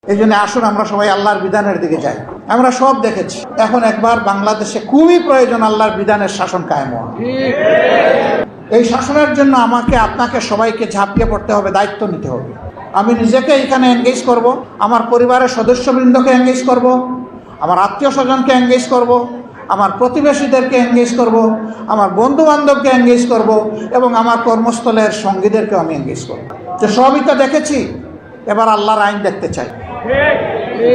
এই জন্য আসুন আমরা সবাই আল্লাহর বিধানের দিকে যাই। আমরা সব দেখেছি, এখন একবার বাংলাদেশে খুবই প্রয়োজন আল্লাহর বিধানের শাসন কায়েম হওয়া। এই শাসনের জন্য আমাকে, আপনাকে, সবাইকে ঝাঁপিয়ে পড়তে হবে, দায়িত্ব নিতে হবে। আমি নিজেকে এখানে এনগেজ করব, আমার পরিবারের সদস্যবৃন্দকে এনগেজ করব, আমার আত্মীয় স্বজনকে এনগেজ করব, আমার প্রতিবেশীদেরকে এনগেজ করব, আমার বন্ধু বান্ধবকে এনগেজ করব, এবং আমার কর্মস্থলের সঙ্গীদেরকেও আমি এনগেজ করব। যে সবই তো দেখেছি, এবার আল্লাহর আইন দেখতে চাই।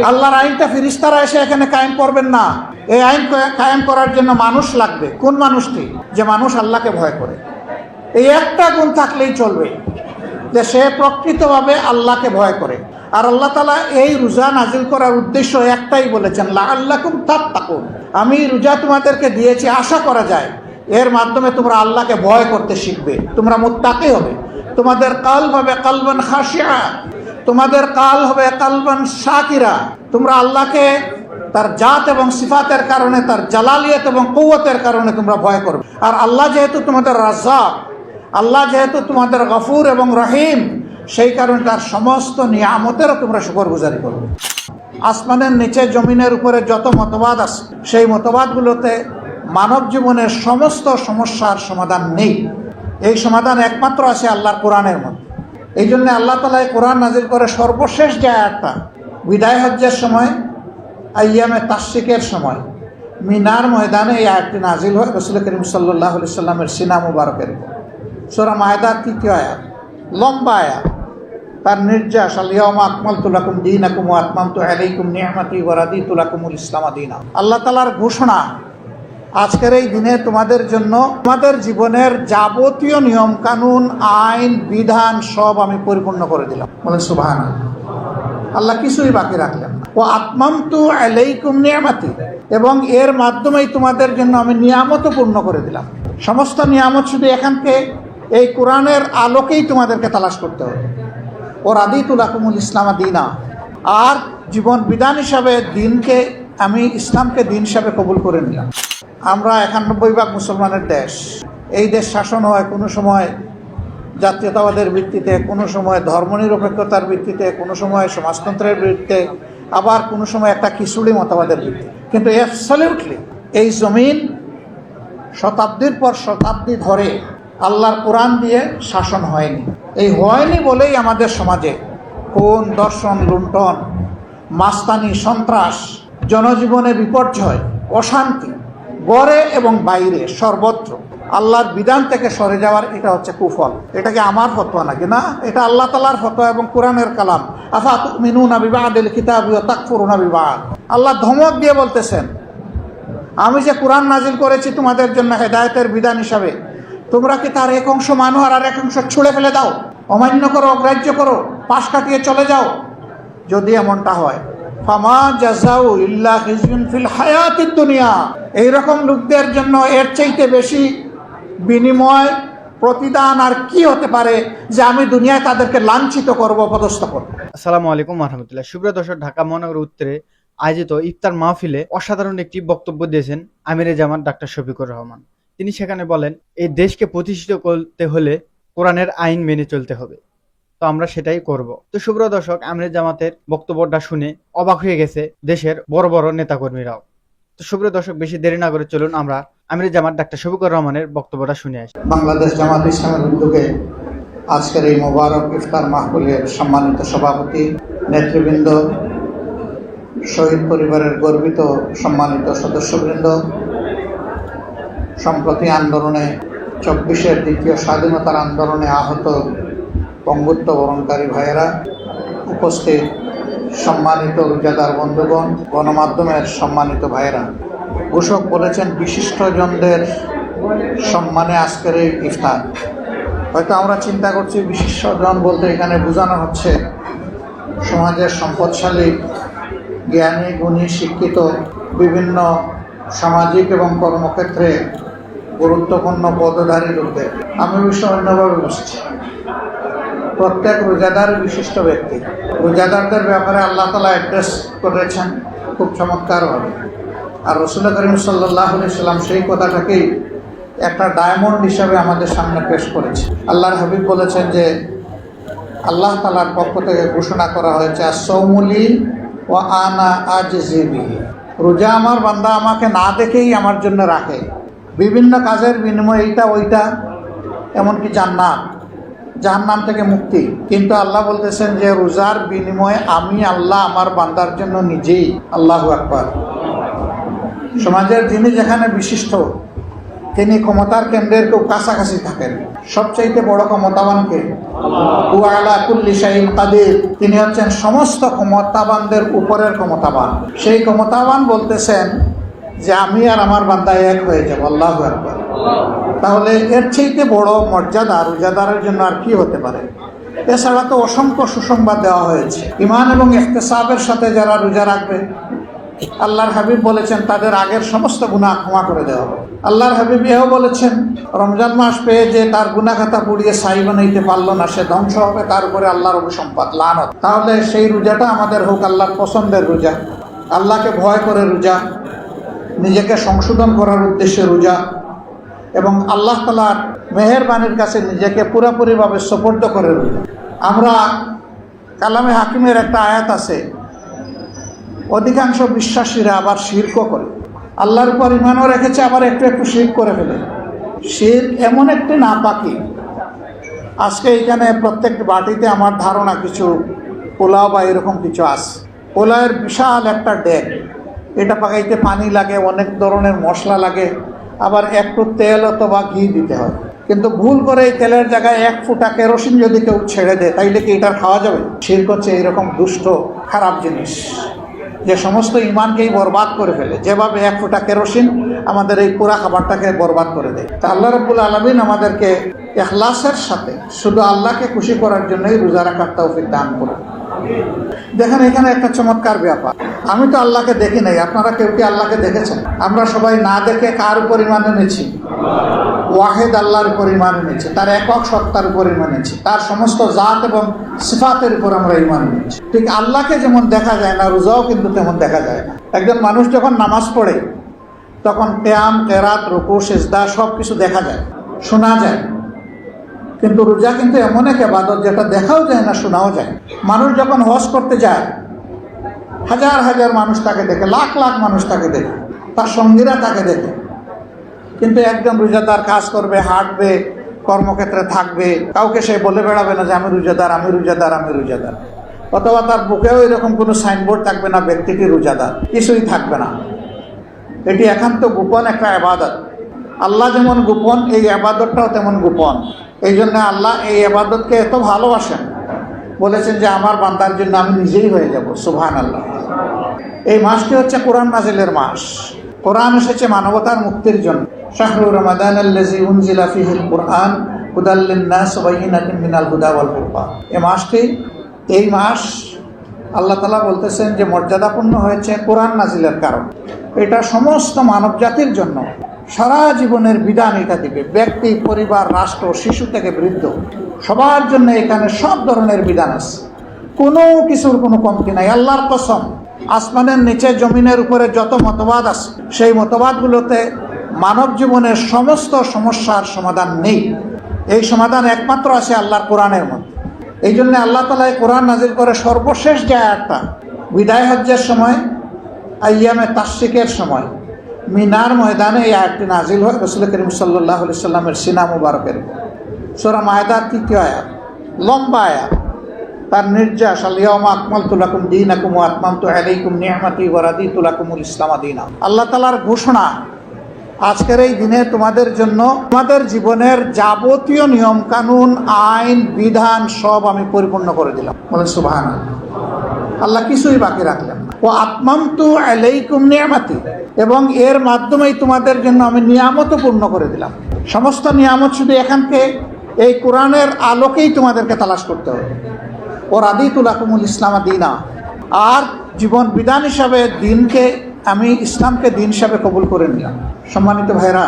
আল্লাহর আইনটা ফিরিস্তারা এসে এখানে কায়েম করবেন না। এই আইন কায়েম করার জন্য মানুষ লাগবে। কোন মানুষটি? যে মানুষ আল্লাহকে ভয় করে। এই একটা গুণ থাকলেই চলবে, যে সে প্রকৃতভাবে আল্লাহকে ভয় করে। আর আল্লাহ তাআলা এই রোজা নাজিল করার উদ্দেশ্য একটাই বলেছেন, লাআল্লাকুম তাত্তাকুন। আমি রোজা তোমাদেরকে দিয়েছি, আশা করা যায় এর মাধ্যমে তোমরা আল্লাহকে ভয় করতে শিখবে, তোমরা মুত্তাকি হবে, তোমাদের কলব হবে কলবান খাশিয়া, তোমাদের কাল হবে কালবান শাকিরা। তোমরা আল্লাহকে তার জাত এবং সিফাতের কারণে, তার জালালিয়ত এবং কুওয়াতের কারণে তোমরা ভয় করবে। আর আল্লাহ যেহেতু তোমাদের রাজ্জাক, আল্লাহ যেহেতু তোমাদের গফুর এবং রহিম, সেই কারণে তার সমস্ত নিয়ামতেরও তোমরা শুকরগুজারি করবে। আসমানের নিচে জমিনের উপরে যত মতবাদ আছে, সেই মতবাদগুলোতে মানব জীবনের সমস্ত সমস্যার সমাধান নেই। এই সমাধান একমাত্র আছে আল্লাহর কোরআনের মধ্যে। এই জন্য আল্লাহ তাআলা কোরআন নাজিল করে সর্বশেষ যে আয়াতটা, বিদায় হজ্জের সময়, আইয়ামে তাশরিকের সময়, মিনার ময়দানে এই আয়াতটি নাজিল হয় রাসূল করিম সাল্লাল্লাহু আলাইহি সাল্লামের সিনা মুবারকের উপর। সূরা মায়েদার ৩য় আয়াত, লম্বা আয়াত। তার নির্যাস, আল ইয়াউমা আকমালতু লাকুম দীনাকুম ওয়া আতমামতু আলাইকুম নি'মাতি ওয়া রাদিতু লাকুমুল ইসলাম দীনা। আল্লাহ তাআলার ঘোষণা, আজকের এই দিনে তোমাদের জন্য তোমাদের জীবনের যাবতীয় নিয়ম কানুন, আইন বিধান সব আমি পরিপূর্ণ করে দিলাম। বলেন সুবহানাল্লাহ। আল্লাহ কিছুই বাকি রাখলেন না। ও আতমামতু আলাইকুম নি'মাতি, এবং এর মাধ্যমেই তোমাদের জন্য আমি নিয়ামতও পূর্ণ করে দিলাম। সমস্ত নিয়ামত শুধু এখানকে এই কোরআনের আলোকেই তোমাদেরকে তালাশ করতে হবে। ও রাদিতু লাকুমুল ইসলাম দীনা, আর জীবন বিধান হিসাবে দিনকে, আমি ইসলামকে দিন হিসাবে কবুল করে নিলাম। আমরা ৯১% মুসলমানের দেশ। এই দেশ শাসন হয় কোনো সময় জাতীয়তাবাদের ভিত্তিতে, কোনো সময় ধর্মনিরপেক্ষতার ভিত্তিতে, কোনো সময় সমাজতন্ত্রের ভিত্তিতে, আবার কোনো সময় একটা খিচুড়ি মতবাদের ভিত্তিতে। কিন্তু অ্যাবসলিউটলি এই জমিন শতাব্দীর পর শতাব্দী ধরে আল্লাহর কোরআন দিয়ে শাসন হয়নি। এই হয়নি বলেই আমাদের সমাজে খুন, দর্শন, লুণ্ঠন, মাস্তানি, সন্ত্রাস, জনজীবনে বিপর্যয়, অশান্তি, গড়ে এবং বাইরে সর্বত্র আল্লাহর বিধান থেকে সরে যাওয়ার এটা হচ্ছে কুফল। এটাকে আমার ফতোয়া নাকি না, এটা আল্লাহ তাআলার ফতোয়া এবং কোরআনের কালাম। আফাতুমিনুনা বিবাদিল কিতাবি ওয়া তাকফুরুনা বিবাদ। আল্লাহ ধমক দিয়ে বলতেছেন, আমি যে কোরআন নাজিল করেছি তোমাদের জন্য হেদায়েতের বিধান হিসাবে, তোমরা কি তার এক অংশ মানো আর এক অংশ ছুঁড়ে ফেলে দাও, অমান্য করো, অগ্রাহ্য করো, পাশ কাটিয়ে চলে যাও? যদি এমনটা হয়, ফামা জাযাউ ইল্লা খিজয়ুন ফিল হায়াতিদ দুনিয়া, এইরকম লোকদের জন্য এর চাইতে বেশি বিনিময়, প্রতিদান আর কি হতে পারে, যে আমি দুনিয়ায় তাদেরকে লাঞ্ছিত করব, পদস্থ করব। আসসালামু আলাইকুম ওয়া রাহমাতুল্লাহ। সুপ্রিয় দর্শক, ঢাকা মহানগর উত্তরে আয়োজিত ইফতার মাহফিলে অসাধারণ একটি বক্তব্য দিয়েছেন আমিরে জামাত ডাক্তার শফিকুর রহমান। তিনি সেখানে বলেন, এই দেশকে প্রতিষ্ঠিত করতে হলে কোরআনের আইন মেনে চলতে হবে। তো আমরা সেটাই করব। তো সুপ্রিয় দর্শক, আমিরে জামাতের বক্তব্যটা শুনে অবাক হয়ে গেছে দেশের বড় বড় নেতাকর্মীরাও। তো সুপ্রিয় দর্শক, বেশি দেরি না করে চলুন আমরা আমিরে জামাত ডাক্তার শফিকুর রহমানের বক্তব্যটা শুনে আসি। বাংলাদেশ জামাত ইসলামের উদ্যোগে আজকের এই মোবারক ইফতার মাহফিলের সম্মানিত সভাপতি, নেতৃবৃন্দ, শহীদ পরিবারের গর্বিত সম্মানিত সদস্যবৃন্দ, সম্প্রতি আন্দোলনে ২৪-এর দ্বিতীয় স্বাধীনতার আন্দোলনে আহত বঙ্গত্ব বরণকারী ভাইয়েরা, উপস্থিত সম্মানিত রোজাদার বন্ধুগণ, গণমাধ্যমের সম্মানিত ভাইয়েরা, ঘোষক বলেছেন বিশিষ্টজনদের সম্মানে আজকের এই ইফতার। হয়তো আমরা চিন্তা করছি বিশিষ্টজন বলতে এখানে বোঝানো হচ্ছে সমাজের সম্পদশালী, জ্ঞানী, গুণী, শিক্ষিত, বিভিন্ন সামাজিক এবং কর্মক্ষেত্রে গুরুত্বপূর্ণ পদধারী লোকদের। আমি বিষয় অন্যভাবে বুঝছি, প্রত্যেক রোজাদার বিশিষ্ট ব্যক্তি। রোজাদারদের ব্যাপারে আল্লাহ তাআলা অ্যাড্রেস করেছেন খুব চমৎকারভাবে। আর রাসূল করিম সাল্লাল্লাহু আলাইহি সাল্লাম সেই কথাটাকেই একটা ডায়মন্ড হিসাবে আমাদের সামনে পেশ করেছে। আল্লাহর হাবিব বলেছেন যে আল্লাহ তাআলার পক্ষ থেকে ঘোষণা করা হয়েছে আস-সাওমুলি ওয়া আনা আজজি বিহি। রোজা আমার বান্দা আমাকে না দেখেই আমার জন্য রাখে, বিভিন্ন কাজের বিনিময়ে এইটা ওইটা, এমনকি জান্নাত, জাহান্নাম থেকে মুক্তি। কিন্তু আল্লাহ বলতেছেন যে রোজার বিনিময়ে আমি আল্লাহ আমার বান্দার জন্য নিজেই, আল্লাহু আকবার। সমাজের যিনি যেখানে বিশিষ্ট, তিনি ক্ষমতার কেন্দ্রের খুব কাছাকাছি থাকেন। সবচাইতে বড় ক্ষমতাবানকে হুয়া আলা কুল্লি শাইইন কাদির, তিনি হচ্ছেন সমস্ত ক্ষমতাবানদের উপরের ক্ষমতাবান। সেই ক্ষমতাবান বলতেছেন যে আমি আর আমার বান্দা এক হয়ে যাব, আল্লাহু আকবার। তাহলে এর চাইতে বড় মর্যাদা রোজাদারের জন্য আর কি হতে পারে? এছাড়া তো অসংখ্য সুসংবাদ দেওয়া হয়েছে। ঈমান এবং ইহতিসাবের সাথে যারা রোজা রাখবে, আল্লাহর হাবিব বলেছেন তাদের আগের সমস্ত গুনাহ ক্ষমা করে দেওয়া হবে। আল্লাহর হাবিব এও বলেছেন রমজান মাস পেয়ে যে তার গুনাহ খাতা পুড়িয়ে ছাই বানাইতে পারলো না, সে ধ্বংস হবে, তার উপরে আল্লাহর অভিসম্পাদ, লানত। তাহলে সেই রোজাটা আমাদের হোক আল্লাহর পছন্দের রোজা, আল্লাহকে ভয় করে রোজা, নিজেকে সংশোধন করার উদ্দেশ্যে রোজা, এবং আল্লাহ তাআলার মেহেরবানির কাছে নিজেকে পুরোপুরিভাবে সুপর্দ করে রোজা। আমরা কালামে হাকিমের একটা আয়াত আছে, অধিকাংশ বিশ্বাসীরা আবার শিরকও করে, আল্লাহর উপর ঈমানও রেখেছে, আবার একটু একটু শিরক করে ফেলে। শিরক এমন একটি নাপাকি, আজকে এখানে প্রত্যেক বাটিতে আমার ধারণা কিছু পোলাও বা এরকম কিছু আছে। পোলাওয়ের বিশাল একটা ডেক, এটা পাকাইতে পানি লাগে, অনেক ধরনের মশলা লাগে, আবার একটু তেল অথবা ঘি দিতে হয়। কিন্তু ভুল করে এই তেলের জায়গায় 1 ফুটা কেরোসিন যদি কেউ ছেড়ে দেয়, তাইলে কি এটার খাওয়া যাবে? শিরক হচ্ছে এইরকম দুষ্ট খারাপ জিনিস, যে সমস্ত ঈমানকেই বরবাদ করে ফেলে। যেভাবে 1 ফুটা কেরোসিন আমাদের এই পুরা খাবারটাকে বরবাদ করে দেয়। তা আল্লাহ রাব্বুল আলামিন আমাদেরকে ইখলাসের সাথে শুধু আল্লাহকে খুশি করার জন্যই রোজা রাখার তৌফিক দান করুন। দেখেন এখানে একটা চমৎকার ব্যাপার, আমি তো আল্লাহকে দেখি নাই, আপনারা কেউ কি আল্লাহকে দেখেছেন? আমরা সবাই না দেখে কার উপর ঈমান এনেছি? ওয়াহিদ আল্লাহর উপর ঈমান এনেছি, তার একক সত্তার উপর ঈমান এনেছি, তার সমস্ত জাত এবং সিফাতের উপর আমরা ঈমান এনেছি। ঠিক আল্লাহকে যেমন দেখা যায় না, রোজাও কিন্তু তেমন দেখা যায় না। একজন মানুষ যখন নামাজ পড়ে তখন কিয়াম, কিরাত, রুকু, সিজদা সব কিছু দেখা যায়, শোনা যায়। কিন্তু রোজা কিন্তু এমন এক ইবাদত যেটা দেখাও যায় না, শোনাও যায়। মানুষ যখন হজ করতে যায়, হাজার হাজার মানুষ তাকে দেখে, লাখ লাখ মানুষ তাকে দেখে, তার সঙ্গীরা তাকে দেখে। কিন্তু একজন রোজাদার কাজ করবে, হাঁটবে, কর্মক্ষেত্রে থাকবে, কাউকে সে বলে বেড়াবে না যে আমি রোজাদার, আমি রোজাদার, আমি রোজাদার। অথবা তার বুকেও এরকম কোনো সাইনবোর্ড থাকবে না ব্যক্তিটি রোজাদার, কিছুই থাকবে না। এটি একান্ত গোপন একটা ইবাদত। আল্লাহ যেমন গোপন, এই ইবাদতটাও তেমন গোপন। এই জন্য আল্লাহ এই ইবাদতকে এত ভালোবাসেন, বলেছেন যে আমার বান্দার জন্য আমি নিজেই হয়ে যাব। সুবহানাল্লাহ। এই মাসটি হচ্ছে কোরআন নাজিলের মাস। কোরআন এসেছে মানবতার মুক্তির জন্য। শাহরু রমাদানাল্লাযী উনজিলা ফীহিল কুরআন হুদাল লিন-নাস ওয়া বাইয়িনাতিন মিনাল হুদা ওয়াল ফুরকান। এই মাস আল্লাহ তাআলা বলতেছেন যে মর্যাদাপূর্ণ হয়েছে কোরআন নাজিলের কারণে। এটা সমস্ত মানব জাতির জন্য সারা জীবনের বিধান এটা দিবে। ব্যক্তি, পরিবার, রাষ্ট্র, শিশু থেকে বৃদ্ধ সবার জন্য এখানে সব ধরনের বিধান আছে, কোনো কিছুর কোনো কমতি নাই। আল্লাহর কসম, আসমানের নিচে জমিনের উপরে যত মতবাদ আছে, সেই মতবাদগুলোতে মানব জীবনের সমস্ত সমস্যার সমাধান নেই। এই সমাধান একমাত্র আছে আল্লাহর কোরআনের মধ্যে। এই জন্য আল্লাহ তাআলা কোরআন নাজিল করে সর্বশেষ যে আয়াতটা, বিদায় হজ্জের সময়, আইয়ামে তাশরিকের সময় মিনার ময়দানে এই আয়াতটি নাজিল হয় রাসূল করিম সাল্লাল্লাহু আলাইহি সাল্লামের সিনা মুবারকের। সূরা মায়দার 3 আয়াত, লম্বা আয়াত। তার নির্যাস, আল ইয়াউমা আকমালতু লাকুম দীনাকুম ওয়া আতমামতু আলাইকুম নি'মাতি ওয়া রাদিতু লাকুমুল ইসলাম দীনা। আল্লাহ তাআলার ঘোষণা, আজকের এই দিনে তোমাদের জন্য তোমাদের জীবনের যাবতীয় নিয়ম কানুন, আইন, বিধান সব আমি পরিপূর্ণ করে দিলাম। বলেন সুবহানাল্লাহ। আল্লাহ কিছুই বাকি রাখলেন না। ওয়া আতমামতু আলাইকুম নি'মাতি, এবং এর মাধ্যমেই তোমাদের জন্য আমি নিয়ামতও পূর্ণ করে দিলাম। সমস্ত নিয়ামত শুধু এখানকে এই কোরআনের আলোকেই তোমাদেরকে তালাশ করতে হবে। ও রাদিতু লাকুমুল ইসলাম দীনা, আর জীবন বিধান হিসাবে দিনকে, আমি ইসলামকে দিন হিসাবে কবুল করে নিলাম। সম্মানিত ভাইরা,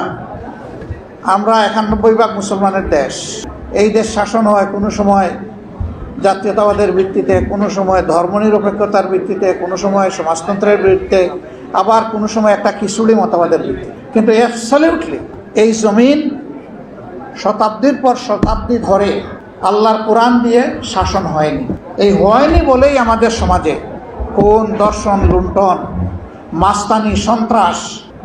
আমরা 91% মুসলমানের দেশ। এই দেশ শাসন হয় কোনো সময় জাতীয়তাবাদের ভিত্তিতে, কোনো সময় ধর্মনিরপেক্ষতার ভিত্তিতে, কোনো সময় সমাজতন্ত্রের ভিত্তিতে, আবার কোনো সময় একটা খিচুড়ি মতবাদের ভিত্তিতে। কিন্তু অ্যাবসলিউটলি এই জমিন শতাব্দীর পর শতাব্দী ধরে আল্লাহর কোরআন দিয়ে শাসন হয়নি। এই হয়নি বলেই আমাদের সমাজে খুন, দর্শন, লুণ্ঠন, মাস্তানি, সন্ত্রাস,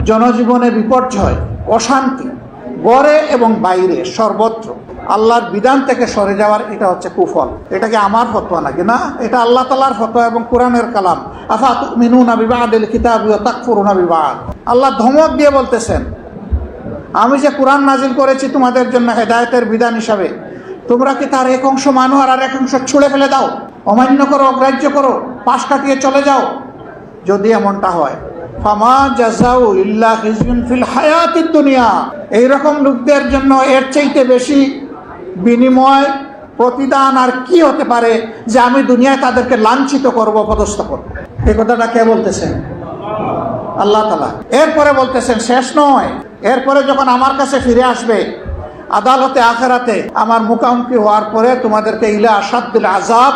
জনজীবনে বিপর্যয়, অশান্তি, গড়ে এবং বাইরে সর্বত্র আল্লাহর বিধান থেকে সরে যাওয়ার এটা হচ্ছে কুফল। এটাকে আমার ফতোয়া নাকি না, এটা আল্লাহ তাআলার ফতোয়া এবং কোরআনের কালাম। আফাতুমিনুনা বিবাদিল কিতাবি ওয়া তাকফুরুনা বিবাদ। আল্লাহ ধমক দিয়ে বলতেছেন, আমি যে কোরআন নাজিল করেছি তোমাদের জন্য হেদায়েতের বিধান হিসাবে, তোমরা কি তার এক অংশ মানো আর এক অংশ ছুঁড়ে ফেলে দাও, অমান্য করো, অগ্রাহ্য করো, পাশ কাটিয়ে চলে যাও? যদি এমনটা হয়, ফামা জাযাউ ইল্লা খিজয়ুন ফিল হায়াতিদ দুনিয়া, এইরকম লোকদের জন্য এর চাইতে বেশি বিনিময়, প্রতিদান আর কি হতে পারে যে আমি দুনিয়ায় তাদেরকে লাঞ্ছিত করব, পদস্থ করব? এই কথাটা কে বলতেছেন? আল্লাহ তাআলা। এরপরে বলতেছেন শেষ নয়, এরপরে যখন আমার কাছে ফিরে আসবে আদালতে আখিরাতে, আমার মুখামুখি হওয়ার পরে তোমাদেরকে ইলা আসাদ্দুল আযাব,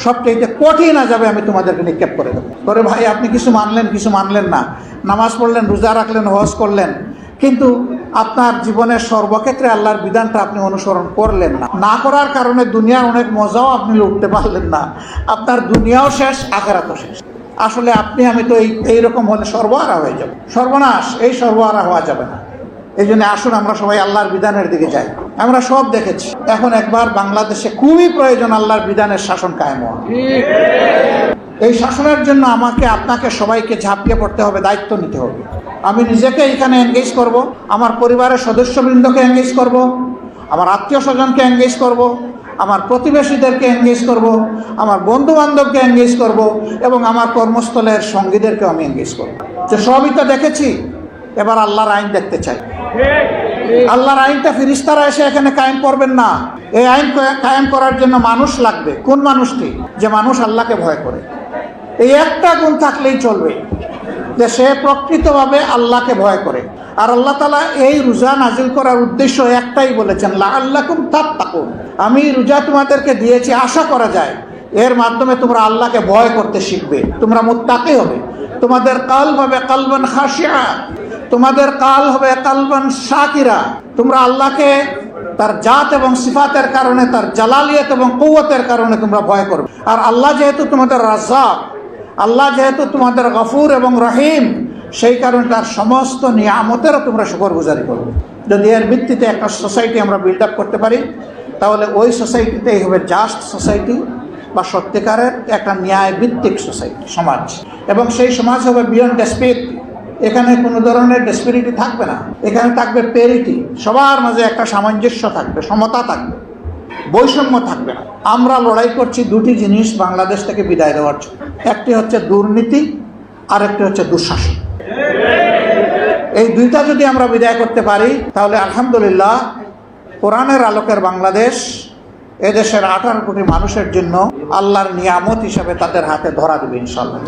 সবচেয়ে কঠিন আযাবে আমি তোমাদেরকে নিক্ষেপ করে দেবো। করে ভাই আপনি কিছু মানলেন, কিছু মানলেন না, নামাজ পড়লেন, রোজা রাখলেন, হজ করলেন, কিন্তু আপনার জীবনের সর্বক্ষেত্রে আল্লাহর বিধানটা আপনি অনুসরণ করলেন না। না করার কারণে দুনিয়ার অনেক মজাও আপনি লুটতে পারলেন না, আপনার দুনিয়াও শেষ, আখিরাতও শেষ। আসলে আপনি আমি তো এইরকম হলে সর্বহারা হয়ে যাব, সর্বনাশ। এই সর্বহারা হওয়া যাবে না। এই জন্য আসুন আমরা সবাই আল্লাহর বিধানের দিকে যাই। আমরা সব দেখেছি, এখন একবার বাংলাদেশে খুবই প্রয়োজন আল্লাহর বিধানের শাসন কায়েম হওয়া। এই শাসনের জন্য আমাকে, আপনাকে, সবাইকে ঝাঁপিয়ে পড়তে হবে, দায়িত্ব নিতে হবে। আমি নিজেকে এখানে এনগেজ করব, আমার পরিবারের সদস্যবৃন্দকে এনগেজ করব, আমার আত্মীয় স্বজনকে এনগেজ করব, আমার প্রতিবেশীদেরকে এনগেজ করব, আমার বন্ধু বান্ধবকে এনগেজ করব, এবং আমার কর্মস্থলের সঙ্গীদেরকেও আমি এনগেজ করব। যে সবই তো দেখেছি, এবার আল্লাহর আইন দেখতে চাই। আল্লাহর আইনটা ফেরেশতারা এসে এখানে কায়েম করবেন না। এই আইন কায়েম করার জন্য মানুষ লাগবে। কোন মানুষটি? যে মানুষ আল্লাহকে ভয় করে। এই একটা গুণ থাকলেই চলবে, যে সে প্রকৃতভাবে আল্লাহকে ভয় করে। আর আল্লাহ তাআলা এই রোজা নাজিল করার উদ্দেশ্য একটাই বলেছেন, লাআল্লাকুম তাত্তাকুন। আমি রোজা তোমাদেরকে দিয়েছি, আশা করা যায় এর মাধ্যমে তোমরা আল্লাহকে ভয় করতে শিখবে, তোমরা মুত্তাকি হবে, তোমাদের কলব হবে কলবান খাশিয়া, তোমাদের কাল হবে কালবান শাকিরা। তোমরা আল্লাহকে তার জাত এবং সিফাতের কারণে, তার জালালিয়ত এবং কুওয়াতের কারণে তোমরা ভয় করবে। আর আল্লাহ যেহেতু তোমাদের রাজ্জাক, আল্লাহ যেহেতু তোমাদের গফুর এবং রহিম, সেই কারণে তার সমস্ত নিয়ামতেরও তোমরা শুকরগুজারি করবে। যদি এর ভিত্তিতে একটা সোসাইটি আমরা বিল্ড আপ করতে পারি, তাহলে ওই সোসাইটিতেই হবে জাস্ট সোসাইটি, বা সত্যিকারের একটা ন্যায় ভিত্তিক সোসাইটি, সমাজ। এবং সেই সমাজ হবে বিয়ন্ড ডেসপিরিটি। এখানে কোনো ধরনের ডেসপিরিটি থাকবে না, এখানে থাকবে পেরিটি। সবার মাঝে একটা সামঞ্জস্য থাকবে, সমতা থাকবে, বৈষম্য থাকবে না। আমরা লড়াই করছি দুটি জিনিস বাংলাদেশ থেকে বিদায় দেওয়ার জন্য। একটি হচ্ছে দুর্নীতি, আর একটি হচ্ছে দুঃশাসন। এই দুইটা যদি আমরা বিদায় করতে পারি, তাহলে আলহামদুলিল্লাহ কোরআনের আলোকের বাংলাদেশ এদেশের 18 কোটি মানুষের জন্য আল্লাহর নিয়ামত হিসাবে তাদের হাতে ধরা দেবে ইনশাআল্লাহ।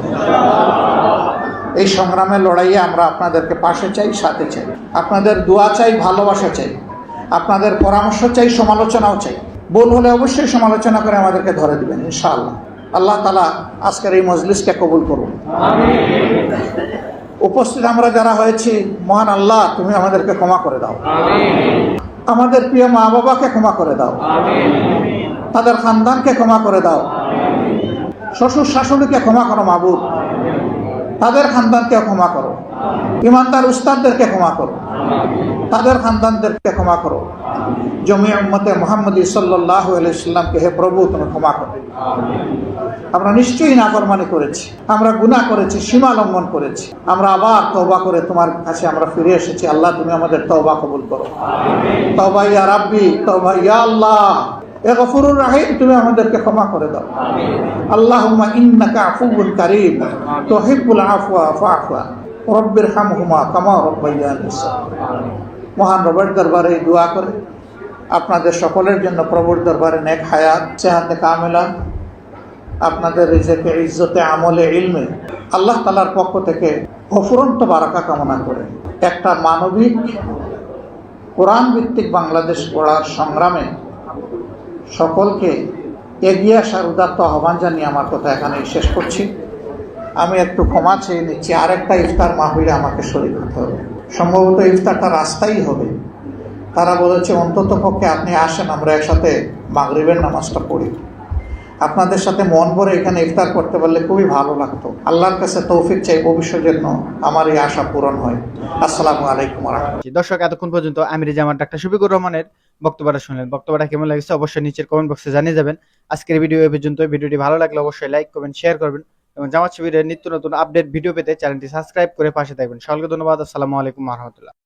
এই সংগ্রামের লড়াইয়ে আমরা আপনাদেরকে পাশে চাই, সাথে চাই, আপনাদের দোয়া চাই, ভালোবাসা চাই, আপনাদের পরামর্শ চাই, সমালোচনাও চাই। ভুল হলে অবশ্যই সমালোচনা করে আমাদেরকে ধরে দিবেন ইনশাআল্লাহ। আল্লাহ তাআলা আজকের এই মজলিসকে কবুল করুন। উপস্থিত আমরা যারা হয়েছি, মহান আল্লাহ তুমি আমাদেরকে ক্ষমা করে দাও, আমাদের প্রিয় মা বাবাকে ক্ষমা করে দাও, তাদের খানদানকে ক্ষমা করে দাও, শ্বশুর শাশুড়িকে ক্ষমা করো মাবুদ, তাদের খানদানকে ক্ষমা করো, ইমানদার উস্তাদদেরকে ক্ষমা করো, তাদের খানদানদেরকে ক্ষমা করো। জমি উম্মতে মুহাম্মদী সাল্লাল্লাহু আলাইহি সাল্লামকে হে প্রভু তুমি ক্ষমা করো। আমরা নিশ্চয়ই নাফরমানি করেছি, আমরা গুনাহ করেছি, সীমা লঙ্ঘন করেছি, আমরা আবার তওবা করে তোমার কাছে আমরা ফিরে এসেছি। আল্লাহ তুমি আমাদের তওবা কবুল করো। তওবা ইয়া রাব্বি, তওবা ইয়া আল্লাহ, এ গফুরুর রহিম তুমি আমাদেরকে ক্ষমা করে দাও। আল্লাহুম্মা ইন্নাকা আফুউন কারীম তুহিব্বুল আফওয়া ফা'ফু রব্বিরহামহুমা কামা রাব্বায়ানি সগীরা। মহান রবের দরবারে দোয়া করে আপনাদের সকলের জন্য প্রভুর দরবারে নেক হায়াত, সেহাতে কামেলা, আপনাদের রিজেকে, ইজ্জতে, আমলে, ইলমে আল্লাহ তাআলার পক্ষ থেকে অফুরন্ত বারাকা কামনা করে একটা মানবিক কোরআন ভিত্তিক বাংলাদেশ গড়ার সংগ্রামে সকলকে এগিয়ে আসার উদাত্ত আহ্বান জানিয়ে আমার কথা এখানেই শেষ করছি। আমি একটু ক্ষমা চেয়ে নিচ্ছি, আরেকটা ইফতার মাহফিলে আমাকে শরীক হতে হবে। সম্ভবত ইফতারটা রাস্তাই হবে। তারা বলেছে অন্তত পক্ষে আপনি আসেন, আমরা একসাথে মাগরিবের নামাজটা পড়ি। আপনাদের সাথে মন ভরে এখানে ইফতার করতে পারলে খুবই ভালো লাগতো। আল্লাহর কাছে তৌফিক চাই ভবিষ্যতের জন্য আমার এই আশা পূরণ হয়। আসসালামু আলাইকুম ওয়া রাহমাতুল্লাহ। দর্শক, এতক্ষণ পর্যন্ত আমিরে জামাত ডাক্তার শফিকুর রহমানের বক্তব্যটা শুনলেন। বক্তব্যটা কেমন লাগছে অবশ্যই নিচের কমেন্ট বক্সে জানিয়ে যাবেন। আজকের ভিডিও এই পর্যন্ত। ভিডিওটি ভালো লাগলে অবশ্যই লাইক করবেন, শেয়ার করবেন এবং জামাত শিবিরের নিত্য নতুন আপডেট ভিডিও পেতে চ্যানেলটি সাবস্ক্রাইব করে পাশে থাকবেন। সকলকে ধন্যবাদ। আসসালামু আলাইকুম ওয়া রাহমাতুল্লাহ।